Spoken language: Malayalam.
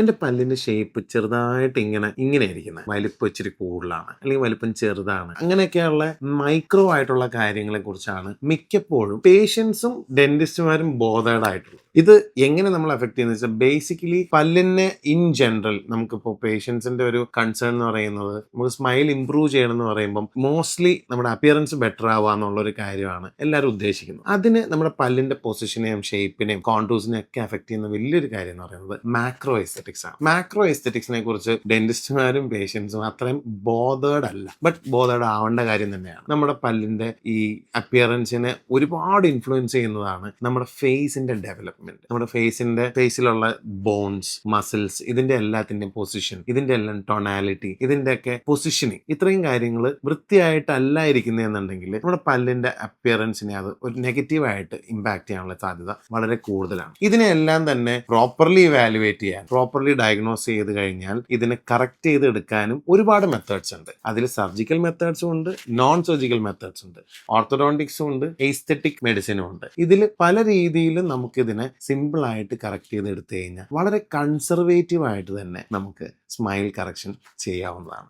എൻ്റെ പല്ലിൻ്റെ ഷേപ്പ് ചെറുതായിട്ട് ഇങ്ങനെ ഇരിക്കുന്നത്. വലിപ്പം ഇച്ചിരി കൂടുതലാണ്, അല്ലെങ്കിൽ വലിപ്പം ചെറുതാണ്. അങ്ങനെയൊക്കെയുള്ള മൈക്രോ ആയിട്ടുള്ള കാര്യങ്ങളെ കുറിച്ചാണ് മിക്കപ്പോഴും പേഷ്യൻസും ഡെന്റിസ്റ്റുമാരും ബോധേഡ് ആയിട്ടുള്ളത്. ഇത് എങ്ങനെ നമ്മൾ എഫക്ട് ചെയ്യുന്നത് വെച്ചാൽ, ബേസിക്കലി പല്ലിനെ ഇൻ ജനറൽ നമുക്കിപ്പോൾ പേഷ്യൻസിന്റെ ഒരു കൺസേൺ എന്ന് പറയുന്നത്, നമുക്ക് സ്മൈൽ ഇംപ്രൂവ് ചെയ്യണം എന്ന് പറയുമ്പോൾ മോസ്റ്റ്ലി നമ്മുടെ അപ്പിയറൻസ് ബെറ്റർ ആവുക എന്നുള്ള ഒരു കാര്യമാണ് എല്ലാവരും ഉദ്ദേശിക്കുന്നത്. അതിന് നമ്മുടെ പല്ലിന്റെ പൊസിഷനെയും ഷേപ്പിനെയും കോണ്ടൂസിനെയും ഒക്കെ എഫക്ട് ചെയ്യുന്ന വലിയൊരു കാര്യം എന്ന് പറയുന്നത് മാക്രോ എസ്തെറ്റിക്സ് ആണ്. മാക്രോ എസ്തെറ്റിക്സിനെ കുറിച്ച് ഡെന്റിസ്റ്റുമാരും പേഷ്യൻസും അത്രയും ബോധേഡ് അല്ല, ബട്ട് ബോധേഡ് ആവേണ്ട കാര്യം തന്നെയാണ്. നമ്മുടെ പല്ലിന്റെ ഈ അപ്പിയറൻസിനെ ഒരുപാട് ഇൻഫ്ലുവൻസ് ചെയ്യുന്നതാണ് നമ്മുടെ ഫേസിന്റെ ഡെവലപ്മെന്റ്. നമ്മുടെ ഫേസിലുള്ള ബോൺസ്, മസിൽസ്, ഇതിന്റെ എല്ലാത്തിന്റെയും പൊസിഷൻ, ഇതിന്റെ എല്ലാം ടൊണാലിറ്റി, ഇതിന്റെ ഒക്കെ പൊസിഷനിങ്, ഇത്രയും കാര്യങ്ങൾ വൃത്തിയായിട്ടല്ല ഇരിക്കുന്നതെന്നുണ്ടെങ്കിൽ നമ്മുടെ പല്ലിന്റെ അപ്പിയറൻസിനെ അത് ഒരു നെഗറ്റീവായിട്ട് ഇമ്പാക്ട് ചെയ്യാനുള്ള സാധ്യത വളരെ കൂടുതലാണ്. ഇതിനെല്ലാം തന്നെ പ്രോപ്പർലി ഇവാലുവേറ്റ് ചെയ്യാൻ, പ്രോപ്പർലി ഡയഗ്നോസ് ചെയ്ത് കഴിഞ്ഞാൽ ഇതിനെ കറക്റ്റ് ചെയ്തെടുക്കാനും ഒരുപാട് മെത്തേഡ്സ് ഉണ്ട്. അതിൽ സർജിക്കൽ മെത്തേഡ്സും ഉണ്ട്, നോൺ സർജിക്കൽ മെത്തേഡ്സ് ഉണ്ട്, ഓർത്തോഡോണ്ടിക്സും ഉണ്ട്, എസ്തെറ്റിക് മെഡിസിനും ഉണ്ട്. ഇതിൽ പല രീതിയിലും നമുക്കിതിനെ സിമ്പിൾ ആയിട്ട് കറക്റ്റ് ചെയ്തെടുത്തു കഴിഞ്ഞാൽ വളരെ കൺസർവേറ്റീവ് ആയിട്ട് തന്നെ നമുക്ക് സ്മൈൽ കറക്ഷൻ ചെയ്യാവുന്നതാണ്.